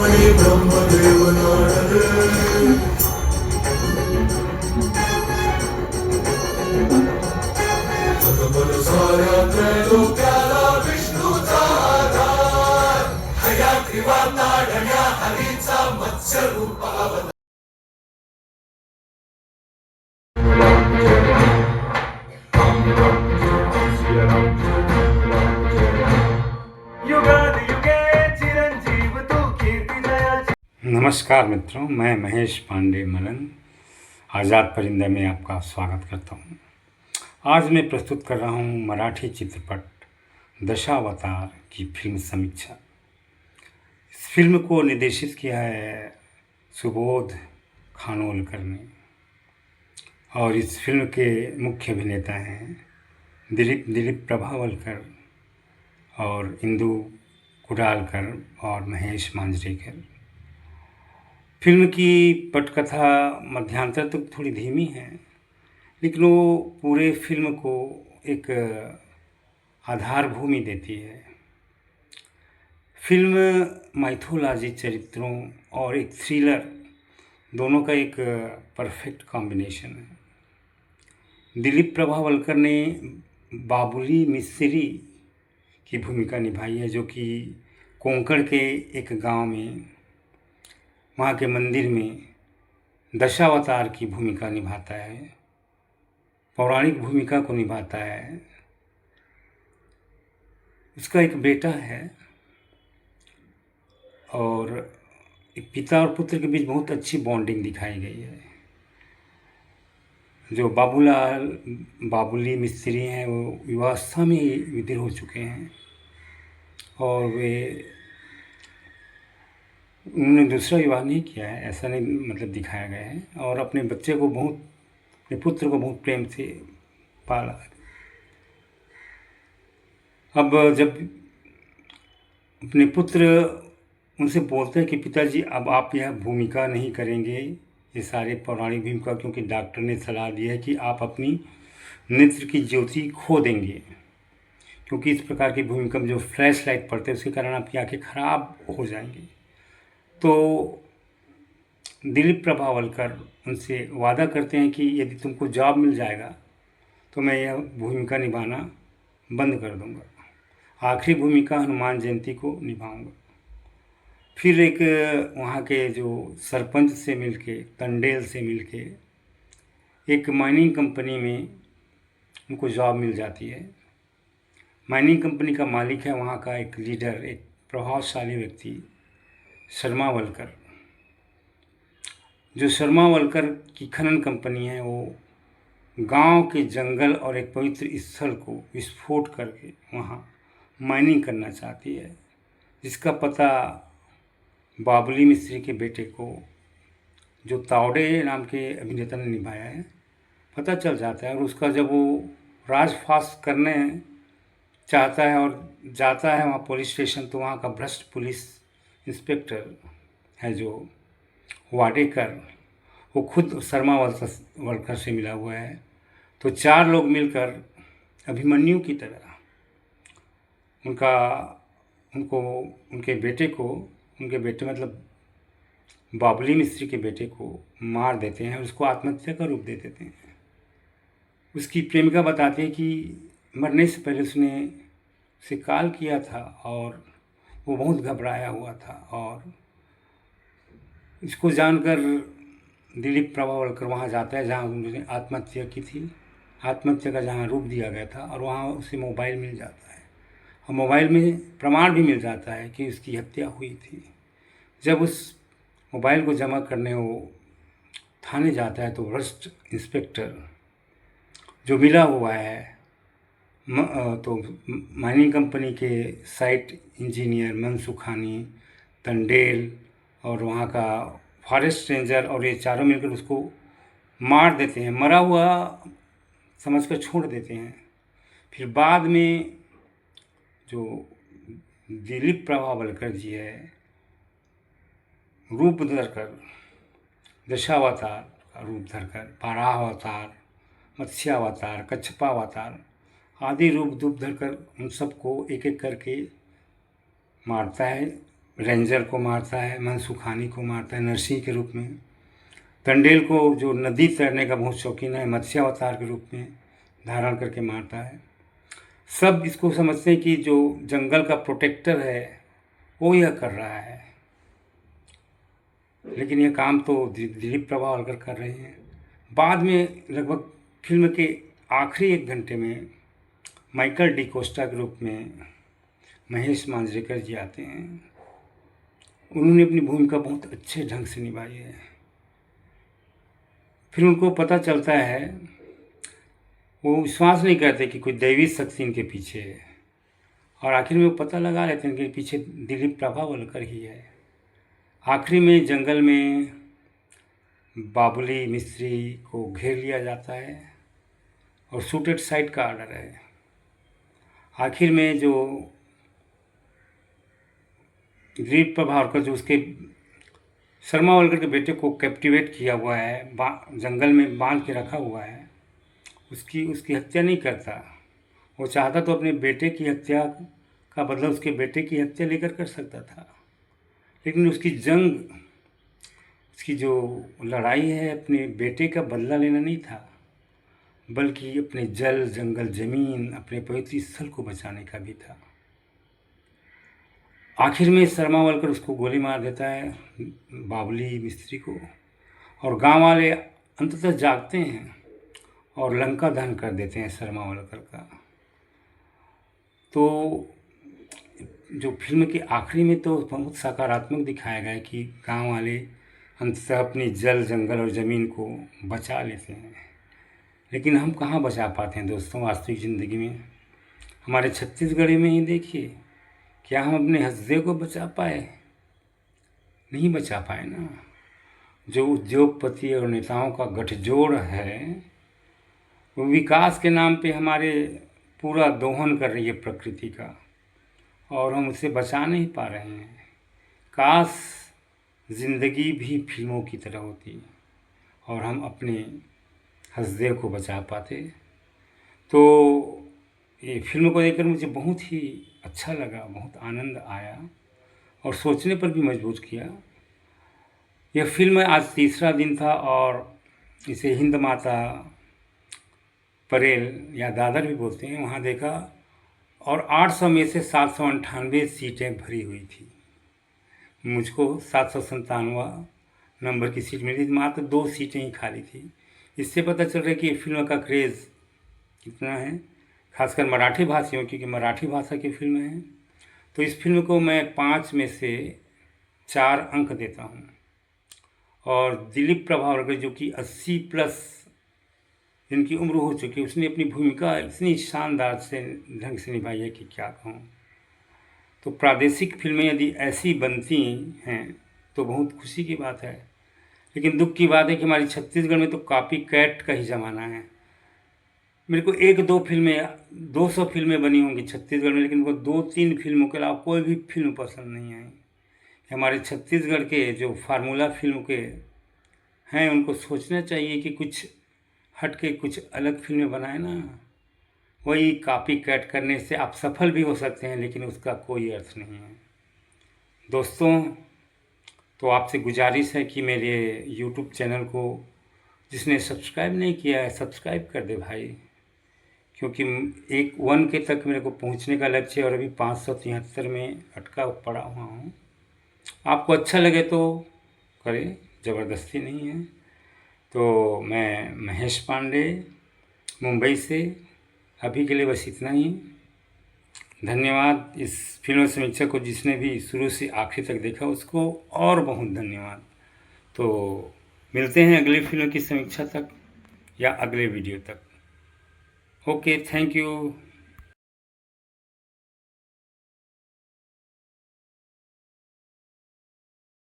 ब्रह्मदेव नारद मन साऱ्या त्रैलोक्याला विष्णूचा आधार हया त्रिवाताढण्या हरीचा मत्स्य रूप अवतार नमस्कार मित्रों, मैं महेश पांडे मलन आज़ाद परिंदा में आपका स्वागत करता हूँ। आज मैं प्रस्तुत कर रहा हूँ मराठी चित्रपट दशावतार की फिल्म समीक्षा। इस फिल्म को निर्देशित किया है सुबोध खानोलकर ने और इस फिल्म के मुख्य अभिनेता हैं दिलीप प्रभावलकर और इंदु कुडालकर और महेश मांजरेकर। फिल्म की पटकथा मध्यांतर तक थोड़ी धीमी है, लेकिन वो पूरे फिल्म को एक आधार भूमि देती है। फिल्म माइथोलॉजी चरित्रों और एक थ्रिलर दोनों का एक परफेक्ट कॉम्बिनेशन है। दिलीप प्रभावलकर ने बाबुली मिस्त्री की भूमिका निभाई है, जो कि कोंकण के एक गांव में वहाँ के मंदिर में दशावतार की भूमिका निभाता है, पौराणिक भूमिका को निभाता है। उसका एक बेटा है और एक पिता और पुत्र के बीच बहुत अच्छी बॉन्डिंग दिखाई गई है। जो बाबुली मिस्त्री हैं वो युवावस्था में ही विधि हो चुके हैं और उन्होंने दूसरा विवाह नहीं किया है, ऐसा नहीं मतलब दिखाया गया है, और अपने बच्चे को अपने पुत्र को बहुत प्रेम से पाला। अब जब अपने पुत्र उनसे बोलते हैं कि पिताजी अब आप यह भूमिका नहीं करेंगे, ये सारे पौराणिक भूमिका, क्योंकि डॉक्टर ने सलाह दी है कि आप अपनी नेत्र की ज्योति खो देंगे, क्योंकि इस प्रकार की भूमिका में जो फ्लैश लाइट पड़ते हैं उसके कारण आपकी आंखें खराब हो जाएंगी। तो दिलीप प्रभावलकर उनसे वादा करते हैं कि यदि तुमको जॉब मिल जाएगा तो मैं यह भूमिका निभाना बंद कर दूंगा। आखिरी भूमिका हनुमान जयंती को निभाऊंगा। फिर एक वहाँ के जो सरपंच से मिलके, तंडेल से मिलके एक माइनिंग कंपनी में उनको जॉब मिल जाती है। माइनिंग कंपनी का मालिक है वहाँ का एक लीडर, एक प्रभावशाली व्यक्ति शर्मा वलकर। जो शर्मा वलकर की खनन कंपनी है वो गांव के जंगल और एक पवित्र स्थल को विस्फोट करके वहाँ माइनिंग करना चाहती है, जिसका पता बाबुली मिस्त्री के बेटे को, जो तावड़े नाम के अभिनेता ने निभाया है, पता चल जाता है। और उसका जब वो राजफाश करने चाहता है और जाता है वहाँ पुलिस स्टेशन, तो वहाँ का भ्रष्ट पुलिस इंस्पेक्टर है जो वाडेकर, वो खुद शर्मा वलकर से मिला हुआ है। तो चार लोग मिलकर अभिमन्यु की तरह उनके बेटे मतलब बाबुली मिस्त्री के बेटे को मार देते हैं, उसको आत्महत्या का रूप दे देते हैं। उसकी प्रेमिका बताती है कि मरने से पहले उसने उसे कॉल किया था और वो बहुत घबराया हुआ था, और इसको जानकर दिलीप प्रभावलकर वहाँ जाता है जहाँ उन्होंने आत्महत्या की थी, आत्महत्या का जहाँ रूप दिया गया था, और वहाँ उसे मोबाइल मिल जाता है और मोबाइल में प्रमाण भी मिल जाता है कि उसकी हत्या हुई थी। जब उस मोबाइल को जमा करने वो थाने जाता है तो भ्रष्ट इंस्पेक्टर जो मिला हुआ है तो माइनिंग कंपनी के साइट इंजीनियर मनसुखानी, तंडेल और वहाँ का फॉरेस्ट रेंजर, और ये चारों मिलकर उसको मार देते हैं, मरा हुआ समझकर छोड़ देते हैं। फिर बाद में जो दिलीप प्रभावलकर जी है, रूप धरकर दशावतार का रूप धरकर वाराहावतार, मत्स्यावतार, कच्छपावतार आदि रूप धरकर उन सबको एक एक करके मारता है, रेंजर को मारता है, मनसुखानी को मारता है नरसिंह के रूप में, टंडेल को जो नदी तैरने का बहुत शौकीन है मत्स्य अवतार के रूप में धारण करके मारता है। सब इसको समझते हैं कि जो जंगल का प्रोटेक्टर है वो यह कर रहा है, लेकिन यह काम तो दिलीप प्रभावलकर कर रहे हैं। बाद में लगभग फिल्म के आखिरी 1 घंटे में माइकल डी कोस्टा के रूप में महेश मांजरेकर जी आते हैं। उन्होंने अपनी भूमिका बहुत अच्छे ढंग से निभाई है। फिर उनको पता चलता है, वो विश्वास नहीं करते कि कोई दैवी शक्ति इनके पीछे है, और आखिर में वो पता लगा लेते हैं कि पीछे दिलीप प्रभावलकर ही है। आखिरी में जंगल में बाबुली मिस्त्री को घेर लिया जाता है और शूटेड साइट का आर्डर है। आखिर में जो दिलीप प्रभावलकर जो उसके शर्मा वलकर के बेटे को कैप्टिवेट किया हुआ है, जंगल में बांध के रखा हुआ है, उसकी हत्या नहीं करता। वो चाहता तो अपने बेटे की हत्या का बदला उसके बेटे की हत्या लेकर कर सकता था, लेकिन उसकी जंग, उसकी जो लड़ाई है अपने बेटे का बदला लेना नहीं था, बल्कि अपने जल जंगल ज़मीन अपने पवित्र स्थल को बचाने का भी था। आखिर में शर्मा वलकर उसको गोली मार देता है, बाबुली मिस्त्री को, और गांव वाले अंततः जागते हैं और लंका दहन कर देते हैं शर्मा वलकर का। तो जो फिल्म के आखिरी में तो बहुत सकारात्मक दिखाया गया है कि गांव वाले अंततः अपनी जल जंगल और ज़मीन को बचा लेते हैं, लेकिन हम कहाँ बचा पाते हैं दोस्तों वास्तविक ज़िंदगी में। हमारे छत्तीसगढ़ में ही देखिए, क्या हम अपने हस्दे को बचा पाए? नहीं बचा पाए ना। जो उद्योगपति और नेताओं का गठजोड़ है वो विकास के नाम पे हमारे पूरा दोहन कर रही है प्रकृति का, और हम उसे बचा नहीं पा रहे हैं। काश ज़िंदगी भी फिल्मों की तरह होती और हम अपने हस्दे को बचा पाते। तो ये फिल्म को देखकर मुझे बहुत ही अच्छा लगा, बहुत आनंद आया और सोचने पर भी मजबूर किया। यह फिल्म आज तीसरा दिन था और इसे हिंद माता परेल या दादर भी बोलते हैं, वहाँ देखा, और 800 में से 798 सीटें भरी हुई थी। मुझको 797 नंबर की सीट मिली, मात्र 2 सीटें ही खाली थी। इससे पता चल रहा है कि ये फिल्म का क्रेज़ कितना है, खासकर मराठी भाषियों, क्योंकि मराठी भाषा की फिल्म है। तो इस फिल्म को मैं 5 में से 4 अंक देता हूँ। और दिलीप प्रभावलकर जो कि 80 प्लस जिनकी उम्र हो चुकी है, उसने अपनी भूमिका इतनी शानदार से ढंग से निभाई है कि क्या कहूँ। तो प्रादेशिक फिल्में यदि ऐसी बनती हैं तो बहुत खुशी की बात है, लेकिन दुख की बात है कि हमारी छत्तीसगढ़ में तो कॉपी कैट का ही ज़माना है। मेरे को 1-2 फिल्में, 200 फिल्में बनी होंगी छत्तीसगढ़ में, लेकिन वो 2-3 फिल्मों के अलावा कोई भी फिल्म पसंद नहीं आई। हमारे छत्तीसगढ़ के जो फार्मूला फिल्म के हैं उनको सोचना चाहिए कि कुछ हट के कुछ अलग फिल्में बनाए ना। वही कॉपी कैट करने से आप सफल भी हो सकते हैं, लेकिन उसका कोई अर्थ नहीं है। दोस्तों, तो आपसे गुजारिश है कि मेरे YouTube चैनल को जिसने सब्सक्राइब नहीं किया है सब्सक्राइब कर दे भाई, क्योंकि 1 के तक मेरे को पहुंचने का लक्ष्य है और अभी 573 में अटका पड़ा हुआ हूँ। आपको अच्छा लगे तो करें, ज़बरदस्ती नहीं है। तो मैं महेश पांडे मुंबई से अभी के लिए बस इतना ही। धन्यवाद इस फिल्म समीक्षा को जिसने भी शुरू से आखिर तक देखा उसको, और बहुत धन्यवाद। तो मिलते हैं अगली फिल्म की समीक्षा तक या अगले वीडियो तक। Okay, thank you.